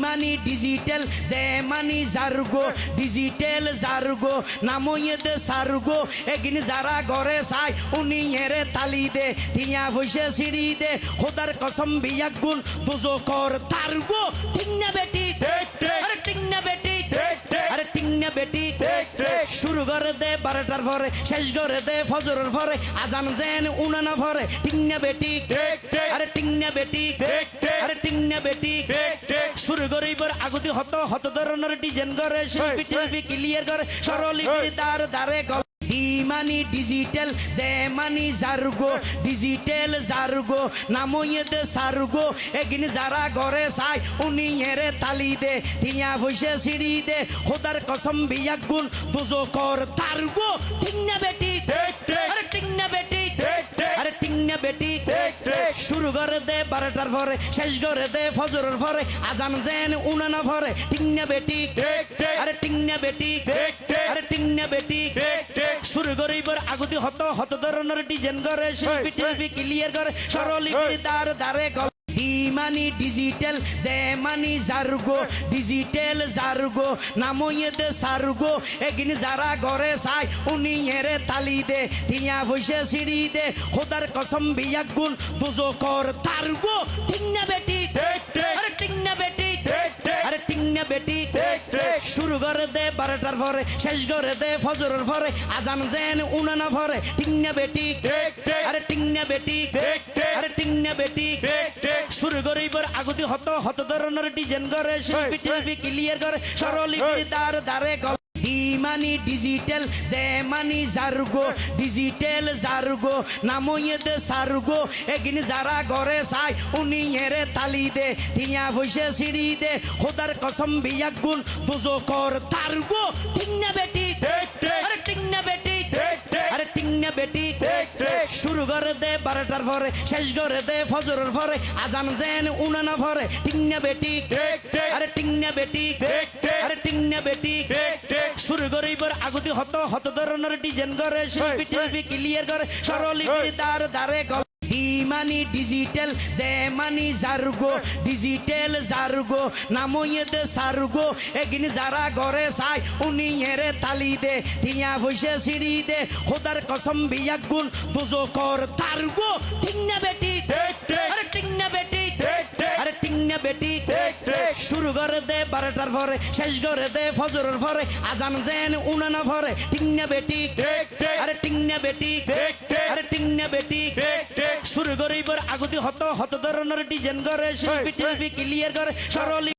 মানি digital যে মানি জারগো digital জারগো নামইয়েদ সারগো এগিন যারা ঘরে চাই উনি এরে তালি দে টিয়া বসে সিঁড়ি দে খোদার কসম বিয়াক গুণ দুজো কর তারগো ঠিক না বেটি আরে ঠিক না বেটি আরে ঠিক না বেটি শুরু করে দে 12টার পরে শেষ করে দে ফজরের পরে আজান যেন উনানা পরে ঠিক না বেটি আরে ঠিক না বেটি আরে ঠিক না বেটি শুরু করিবার আগুতি হত হত ধরনের ডিজাইন করে শিল্পী টিভি ক্লিয়ার করে সরলি দার দারে মানি ডিজিটাল যে মানি জারগো ডিজিটাল জারগো নামইয়েদ সারগো এগিন যারা ঘরে চাই উনি এরে তালি দে টিয়া বসে সিঁড়ি দে খোদার কসম বিয়াক গুণ দুজো কর তারগো ঠিক না বেটি আরে ঠিক না বেটি আরে ঠিক না বেটি শুরু করে দে 12টার পরে শেষ করে দে ফজরের পরে আজান যেন উনানা পরে ঠিক না বেটি আরে ঠিক না বেটি আরে ঠিক না বেটি শুরু করিবার আগুতি হত হত ধরনের ডিজাইন করে শিল্পী টিভি ক্লিয়ার করে সরলি দার দারে মানি ডিজিটাল যে মানি জারগো ডিজিটাল জারগো নামইয়েদ সারগো এগিন যারা ঘরে চাই উনি এরে তালি দে টিয়া বসে সিঁড়ি দে খোদার কসম বিয়াক গুণ দুজো কর তারগো ঠিক না বেটি আরে ঠিক না বেটি আরে ঠিক না বেটি শুরু করে দে 12টার পরে শেষ করে দে ফজরের পরে আজান যেন উনানা পরে ঠিক না বেটি আরে ঠিক না বেটি আরে ঠিক না বেটি শুরু করিবার আগুতি হত হত ধরনের ডিজাইন করে শিল্পী টিভি ক্লিয়ার করে সরলি দার দারে মানি ডিজিটাল যে মানি জারগো ডিজিটাল জারগো নামইয়েদ সারগো এগিন যারা ঘরে চাই উনি এরে তালি দে টিয়া বসে সিঁড়ি দে খোদার কসম বিয়াক গুণ দুজো কর তারগো ঠিক না বেটি আরে ঠিক না বেটি আরে ঠিক না বেটি শুরু করে দে 12টার পরে শেষ করে দে ফজরের পরে আজান যেন উনানা পরে ঠিক না বেটি আরে ঠিক না বেটি আরে ঠিক না বেটি শুরু করিবার আগুতি হত হত ধরনের ডিজাইন করে শিল্পী টিভি ক্লিয়ার করে সরলি দার দারে মানি ডিজিটাল যে মানি জারগো ডিজিটাল জারগো নামইয়েদ সারগো এগিন যারা ঘরে চাই উনি এরে তালি দে টিয়া বসে সিঁড়ি দে খোদার কসম বিয়াক গুণ দুজো কর তারগো ঠিক না বেটি আরে ঠিক না বেটি আরে ঠিক না বেটি শুরু করে দে 12টার পরে শেষ করে দে ফজরের পরে আজান যেন উনানা পরে ঠিক না বেটি আরে ঠিক না বেটি আরে ঠিক না বেটি শুরু করিবার আগুতি হত হত ধরনের ডিজাইন করে শিল্পী টিভি ক্লিয়ার করে সরলি